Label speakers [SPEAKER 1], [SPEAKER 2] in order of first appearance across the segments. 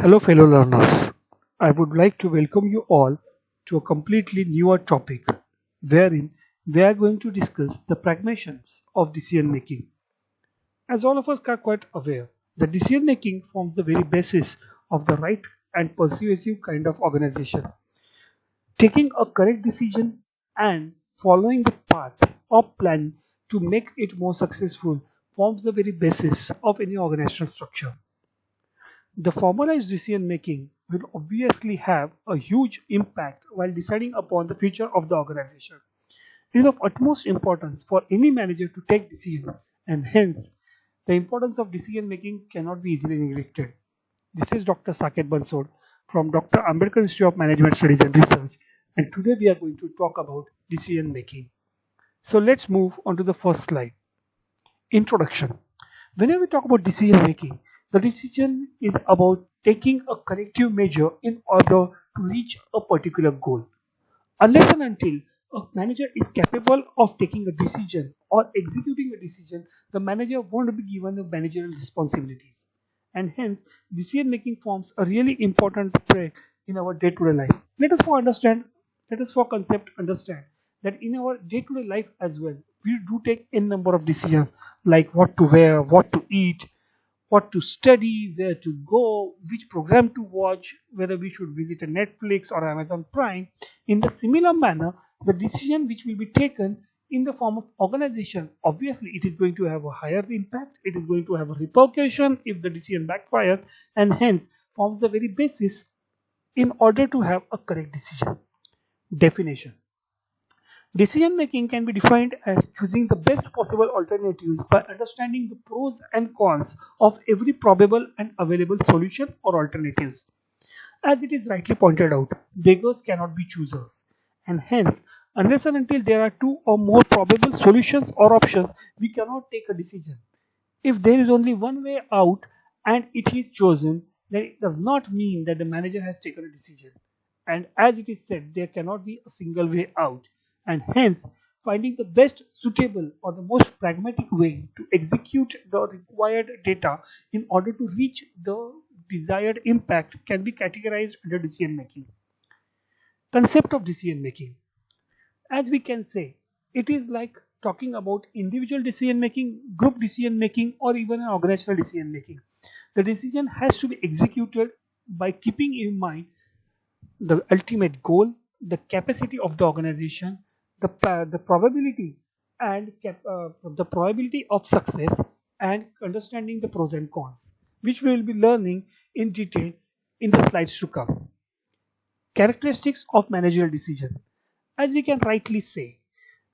[SPEAKER 1] Hello, fellow learners. I would like to welcome you all to a completely newer topic wherein we are going to discuss the pragmatics of decision making. As all of us are quite aware, that decision making forms the very basis of the right and persuasive kind of organization. Taking a correct decision and following the path or plan to make it more successful forms the very basis of any organizational structure. The formalized decision making will obviously have a huge impact while deciding upon the future of the organization. It is of utmost importance for any manager to take decisions, and hence the importance of decision making cannot be easily neglected. This is Dr. Saket Bansod from Dr. Ambedkar Institute of Management Studies and Research, and today we are going to talk about decision making. So let's move on to the first slide. Introduction. Whenever we talk about decision making, the decision is about taking a corrective measure in order to reach a particular goal. Unless and until a manager is capable of taking a decision or executing a decision, the manager won't be given the managerial responsibilities. And hence, decision making forms a really important play in our day-to-day life. Let us for concept understand that in our day-to-day life as well, we do take n number of decisions like what to wear, what to eat, what to study, where to go, which program to watch, whether we should visit a Netflix or Amazon Prime. In the similar manner, the decision which will be taken in the form of organization, obviously it is going to have a higher impact, it is going to have a repercussion if the decision backfires, and hence forms the very basis in order to have a correct decision. Definition. Decision making can be defined as choosing the best possible alternatives by understanding the pros and cons of every probable and available solution or alternatives. As it is rightly pointed out, beggars cannot be choosers, and hence, unless and until there are two or more probable solutions or options, we cannot take a decision. If there is only one way out and it is chosen, then it does not mean that the manager has taken a decision. And as it is said, there cannot be a single way out. And hence, finding the best suitable or the most pragmatic way to execute the required data in order to reach the desired impact can be categorized under decision making. Concept of decision making. As we can say, it is like talking about individual decision making, group decision making, or even an organizational decision making. The decision has to be executed by keeping in mind the ultimate goal, the capacity of the organization, the probability and the probability of success, and understanding the pros and cons, which we will be learning in detail in the slides to come. Characteristics of managerial decision. As we can rightly say,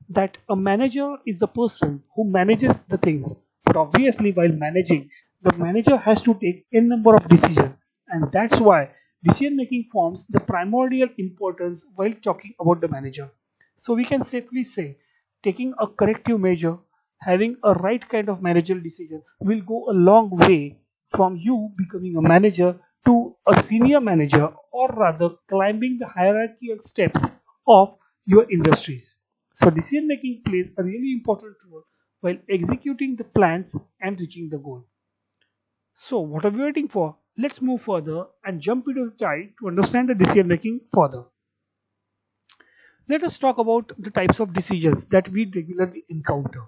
[SPEAKER 1] that a manager is the person who manages the things, but obviously while managing, the manager has to take n number of decisions, and that's why decision making forms the primordial importance while talking about the manager. So we can safely say taking a corrective measure, having a right kind of managerial decision will go a long way from you becoming a manager to a senior manager, or rather climbing the hierarchical steps of your industries. So decision making plays a really important role while executing the plans and reaching the goal. So what are we waiting for? Let's move further and jump into the tide to understand the decision making further. Let us talk about the types of decisions that we regularly encounter.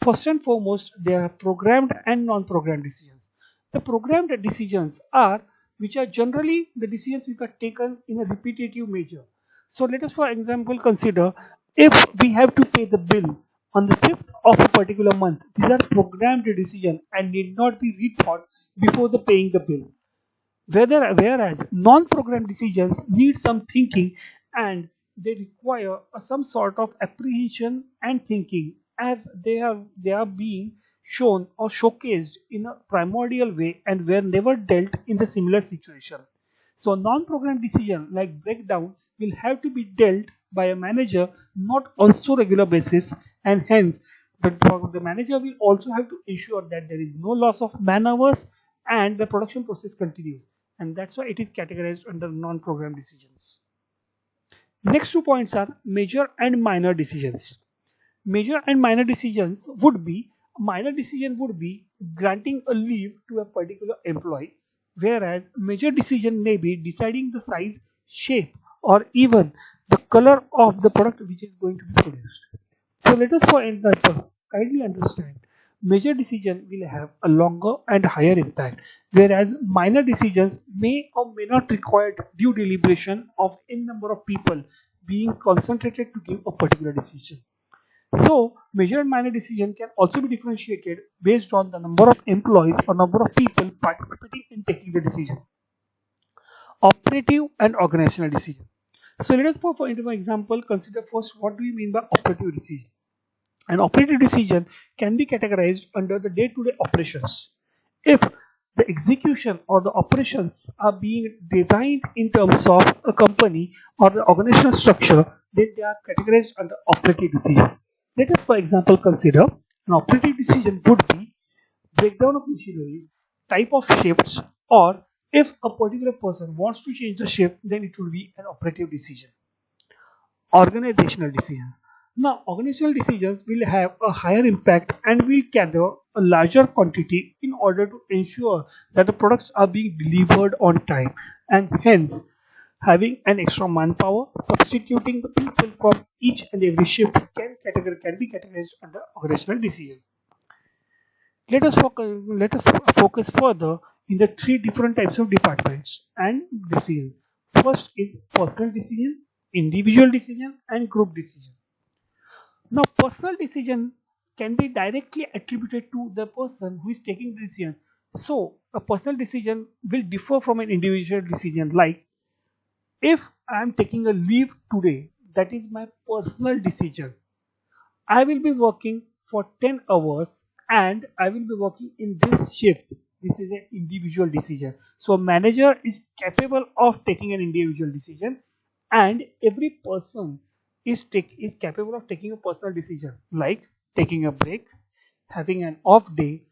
[SPEAKER 1] First and foremost, there are programmed and non-programmed decisions. The programmed decisions are which are generally the decisions which are taken in a repetitive measure. So let us for example consider if we have to pay the bill on the 5th of a particular month. These are programmed decisions and need not be rethought before the paying the bill. Whereas non-programmed decisions need some thinking, and they require some sort of apprehension and thinking, as they are being shown or showcased in a primordial way and were never dealt in the similar situation. So non-programmed decision like breakdown will have to be dealt by a manager not on so regular basis, and hence the manager will also have to ensure that there is no loss of man hours and the production process continues, and that's why it is categorized under non-programmed decisions. Next 2 points are major and minor decisions. Major and minor decisions would be, minor decision would be granting a leave to a particular employee, whereas major decision may be deciding the size, shape, or even the color of the product which is going to be produced. So let us for example kindly understand major decision will have a longer and higher impact, whereas minor decisions may or may not require due deliberation of n number of people being concentrated to give a particular decision. So, major and minor decision can also be differentiated based on the number of employees or number of people participating in taking the decision. Operative and organizational decision. So, let us for example consider first what do we mean by operative decision. An operative decision can be categorized under the day-to-day operations. If the execution or the operations are being designed in terms of a company or the organizational structure, then they are categorized under operative decision. Let us, for example, consider an operative decision would be breakdown of machinery, type of shifts, or if a particular person wants to change the shift, then it will be an operative decision. Organizational decisions. Now, organizational decisions will have a higher impact and will gather a larger quantity in order to ensure that the products are being delivered on time, and hence having an extra manpower substituting the people from each and every shift can be categorized under organizational decision. Let us focus further in the three different types of departments and decision. First is personal decision, individual decision, and group decision. Now, personal decision can be directly attributed to the person who is taking the decision. So, a personal decision will differ from an individual decision. Like, if I am taking a leave today, that is my personal decision. I will be working for 10 hours and I will be working in this shift. This is an individual decision. So, manager is capable of taking an individual decision, and every person is capable of taking a personal decision like taking a break, having an off day,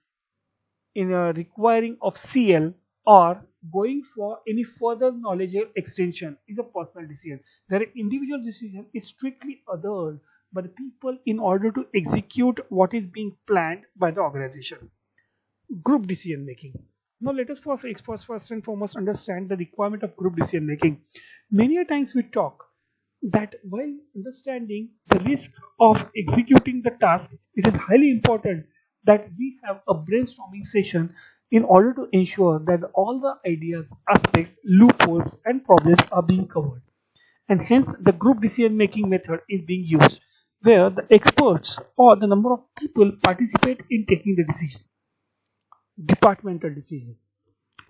[SPEAKER 1] in a requiring of CL, or going for any further knowledge extension is a personal decision. Where an individual decision is strictly othered by the people in order to execute what is being planned by the organization. Group decision making. Now let us first and foremost understand the requirement of group decision making. Many a times we talk that while understanding the risk of executing the task, it is highly important that we have a brainstorming session in order to ensure that all the ideas, aspects, loopholes, and problems are being covered. And hence, the group decision making method is being used, where the experts or the number of people participate in taking the decision. Departmental decision.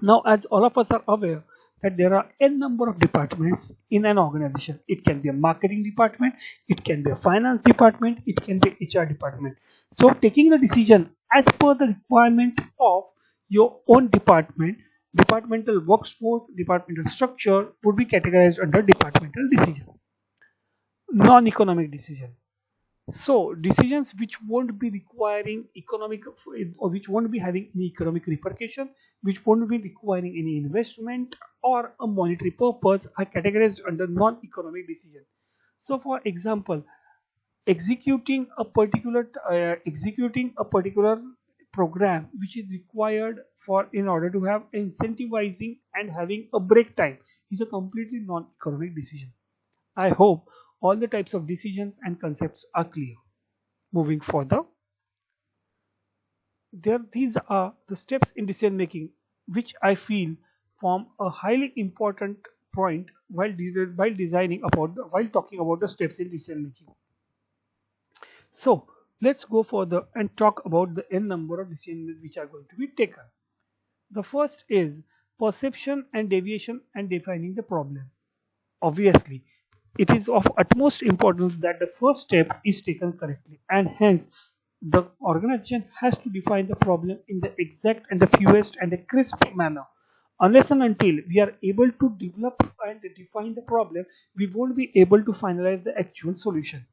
[SPEAKER 1] Now, as all of us are aware that there are n number of departments in an organization. It can be a marketing department, it can be a finance department, it can be HR department. So, taking the decision as per the requirement of your own department, departmental workforce, departmental structure would be categorized under departmental decision. Non-economic decision. So decisions which won't be requiring economic or which won't be having any economic repercussion, which won't be requiring any investment or a monetary purpose are categorized under non-economic decision. So for example, executing a particular program which is required for in order to have incentivizing and having a break time is a completely non-economic decision. I hope all the types of decisions and concepts are clear. Moving further, these are the steps in decision making which I feel form a highly important point while designing about while talking about the steps in decision making. So let's go further and talk about the n number of decisions which are going to be taken. The first is perception and deviation and defining the problem. Obviously, it is of utmost importance that the first step is taken correctly, and hence the organization has to define the problem in the exact and the fewest and the crisp manner. Unless and until we are able to develop and define the problem, we won't be able to finalize the actual solution.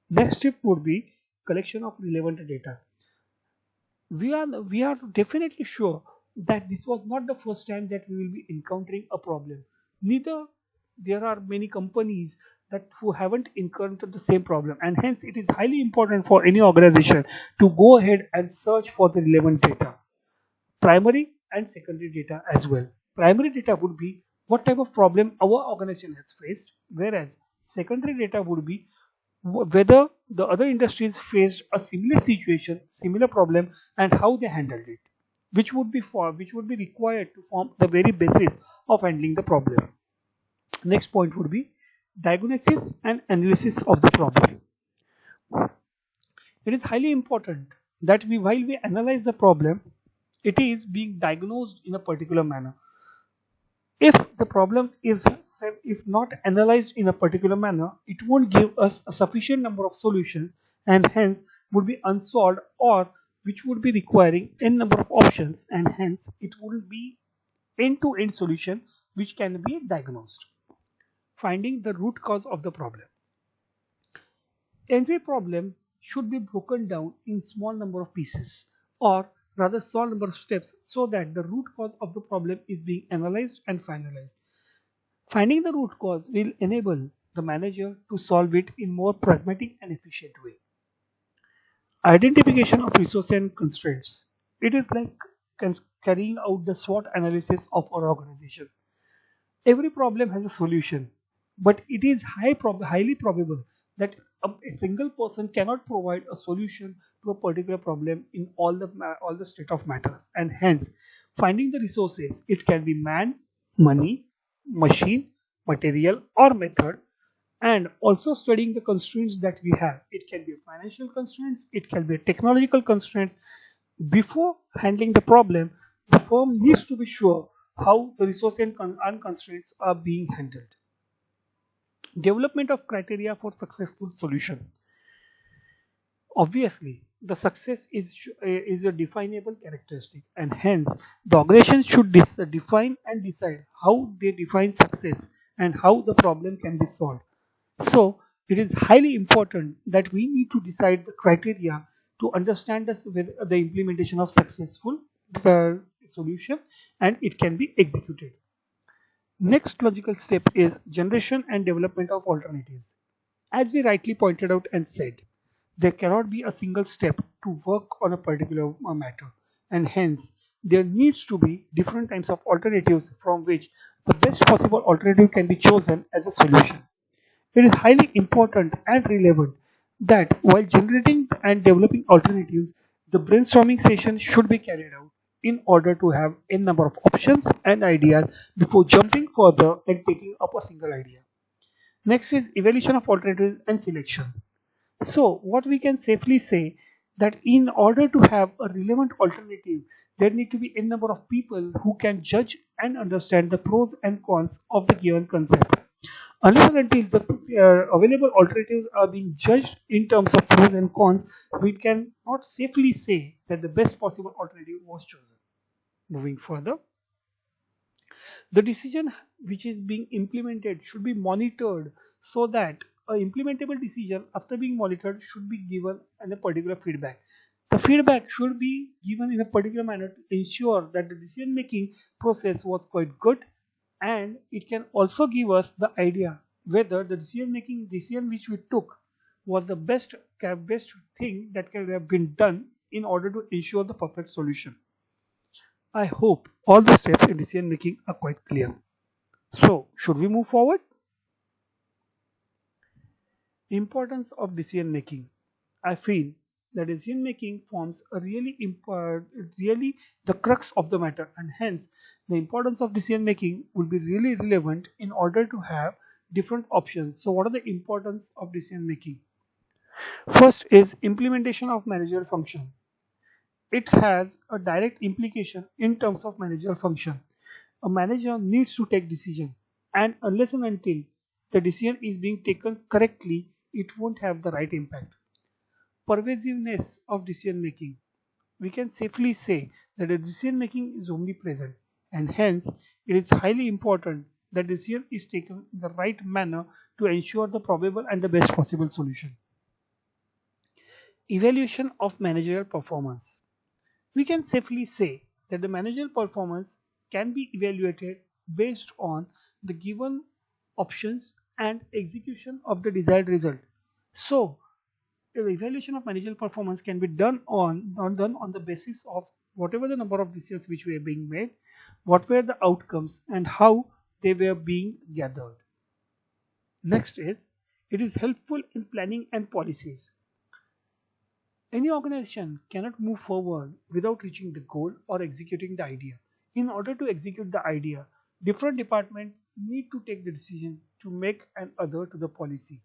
[SPEAKER 1] Next step would be collection of relevant data. We are definitely sure that this was not the first time that we will be encountering a problem. Neither there are many companies that who haven't encountered the same problem, and hence it is highly important for any organization to go ahead and search for the relevant data, primary and secondary data as well. Primary data would be what type of problem our organization has faced, whereas secondary data would be whether the other industries faced a similar situation, similar problem, and how they handled it, which would be required to form the very basis of handling the problem. Next point would be diagnosis and analysis of the problem. It is highly important that while we analyze the problem, it is being diagnosed in a particular manner. If the problem is if not analyzed in a particular manner, it won't give us a sufficient number of solutions and hence would be unsolved, or which would be requiring n number of options, and hence it would be end-to-end solution which can be diagnosed. Finding the root cause of the problem. Every problem should be broken down in small number of pieces, or rather small number of steps, so that the root cause of the problem is being analyzed and finalized. Finding the root cause will enable the manager to solve it in more pragmatic and efficient way. Identification of resources and constraints. It is like carrying out the SWOT analysis of our organization. Every problem has a solution, but it is highly probable that a single person cannot provide a solution to a particular problem in all the state of matters, and hence finding the resources, it can be man, money, machine, material, or method, and also studying the constraints that we have. It can be financial constraints, it can be technological constraints. Before handling the problem, the firm needs to be sure how the resource and constraints are being handled. Development of criteria for successful solution. Obviously, the success is a definable characteristic, and hence the organization should define and decide how they define success and how the problem can be solved. So it is highly important that we need to decide the criteria to understand the implementation of successful solution, and it can be executed. Next logical step is generation and development of alternatives. As we rightly pointed out and said, there cannot be a single step to work on a particular matter, and hence there needs to be different types of alternatives from which the best possible alternative can be chosen as a solution. It is highly important and relevant that while generating and developing alternatives, the brainstorming session should be carried out in order to have a number of options and ideas before jumping further and taking up a single idea. Next is evaluation of alternatives and selection. So what we can safely say that in order to have a relevant alternative, there need to be a number of people who can judge and understand the pros and cons of the given concept. Unless and until the available alternatives are being judged in terms of pros and cons, we cannot safely say that the best possible alternative was chosen. Moving further, the decision which is being implemented should be monitored, so that an implementable decision after being monitored should be given in a particular feedback. The feedback should be given in a particular manner to ensure that the decision making process was quite good, and it can also give us the idea whether the decision which we took was the best thing that can have been done in order to ensure the perfect solution. I hope all the steps in decision making are quite clear. So, should we move forward? Importance of decision making. I feel that decision making forms a really the crux of the matter, and hence the importance of decision making will be really relevant in order to have different options. So what are the importance of decision making? First is implementation of managerial function. It has a direct implication in terms of managerial function. A manager needs to take decision, and unless and until the decision is being taken correctly, it won't have the right impact. Pervasiveness of decision making. We can safely say that the decision making is omnipresent, and hence it is highly important that decision is taken in the right manner to ensure the probable and the best possible solution. Evaluation of managerial performance. We can safely say that the managerial performance can be evaluated based on the given options and execution of the desired result. So, the evaluation of managerial performance can be done on the basis of whatever the number of decisions which were being made, what were the outcomes and how they were being gathered. Next is, it is helpful in planning and policies. Any organization cannot move forward without reaching the goal or executing the idea. In order to execute the idea, different departments need to take the decision to make an other to the policy.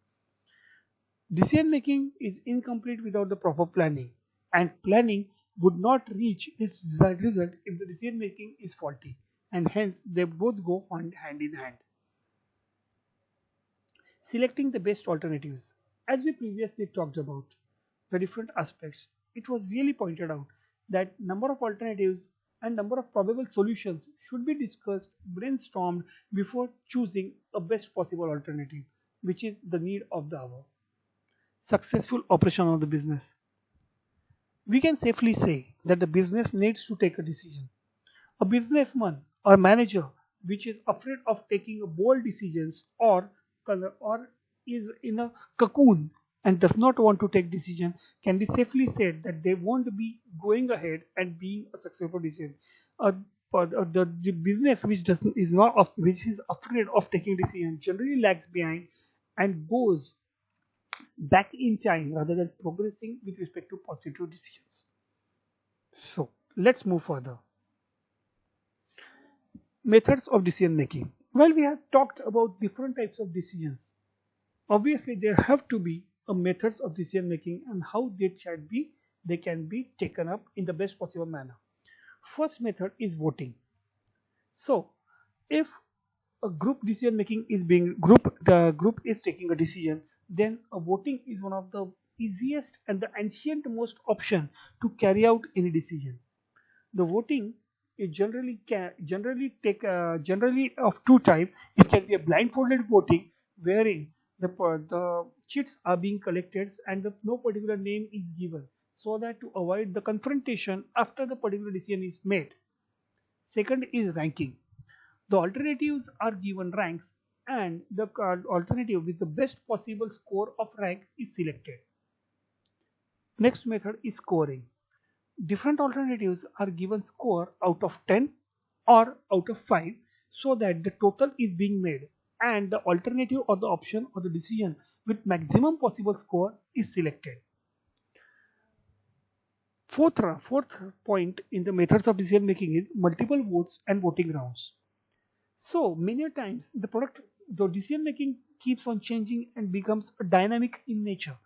[SPEAKER 1] Decision making is incomplete without the proper planning, and planning would not reach its desired result if the decision making is faulty, and hence they both go hand in hand. Selecting the best alternatives. As we previously talked about the different aspects, it was really pointed out that number of alternatives and number of probable solutions should be discussed, brainstormed before choosing a best possible alternative, which is the need of the hour. Successful operation of the business. We can safely say that the business needs to take a decision. A businessman or manager which is afraid of taking bold decisions or is in a cocoon and does not want to take decision can be safely said that they won't be going ahead and being a successful decision. Uh, the business which doesn't is not of, which is afraid of taking decision generally lags behind and goes back in time rather than progressing with respect to positive decisions. So let's move further. Methods of decision making. Well, we have talked about different types of decisions. Obviously, there have to be a methods of decision making and how they can be taken up in the best possible manner. First method is voting. So, if a group decision making is being the group is taking a decision, then a voting is one of the easiest and the ancient most option to carry out any decision. The voting is generally of two type. It can be a blindfolded voting wherein the chits are being collected and no particular name is given so that to avoid the confrontation after the particular decision is made. Second is ranking. The alternatives are given ranks and the alternative with the best possible score of rank is selected. Next method is scoring. Different alternatives are given score out of 10 or out of 5 so that the total is being made and the alternative or the option or the decision with maximum possible score is selected. Fourth point in the methods of decision making is multiple votes and voting rounds. So many times the decision making keeps on changing and becomes dynamic in nature,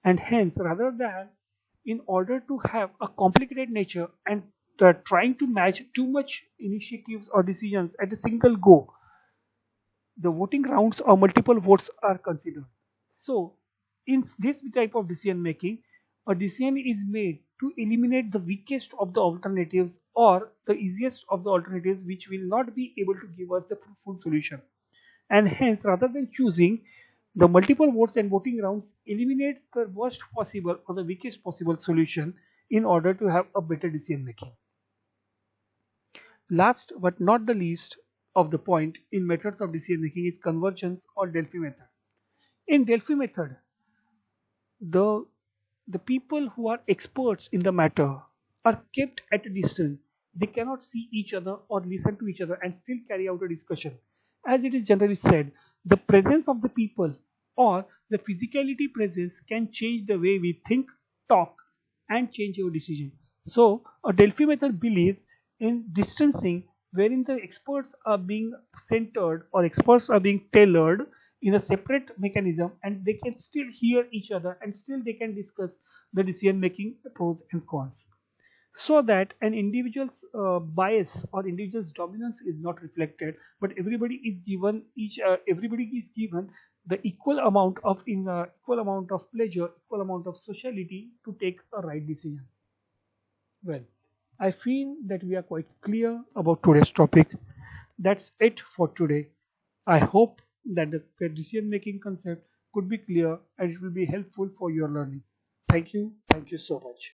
[SPEAKER 1] and hence rather than in order to have a complicated nature and trying to match too much initiatives or decisions at a single go, the voting rounds or multiple votes are considered. So in this type of decision making, a decision is made to eliminate the weakest of the alternatives or the easiest of the alternatives which will not be able to give us the full solution. And hence, rather than choosing the multiple votes and voting rounds, eliminate the worst possible or the weakest possible solution in order to have a better decision making. Last but not the least of the point in methods of decision making is convergence or Delphi method. In Delphi method, the the people who are experts in the matter are kept at a distance. They cannot see each other or listen to each other and still carry out a discussion. As it is generally said, the presence of the people or the physicality presence can change the way we think, talk, and change our decision. So, a Delphi method believes in distancing wherein the experts are being centered or experts are being tailored in a separate mechanism and they can still hear each other and still they can discuss the decision making pros and cons so that an individual's bias or individual's dominance is not reflected but everybody is given the equal amount of pleasure, equal amount of sociality to take a right decision. Well, I feel that we are quite clear about today's topic. That's it for today. I hope that the decision making concept could be clear and it will be helpful for your learning. Thank you. Thank you so much.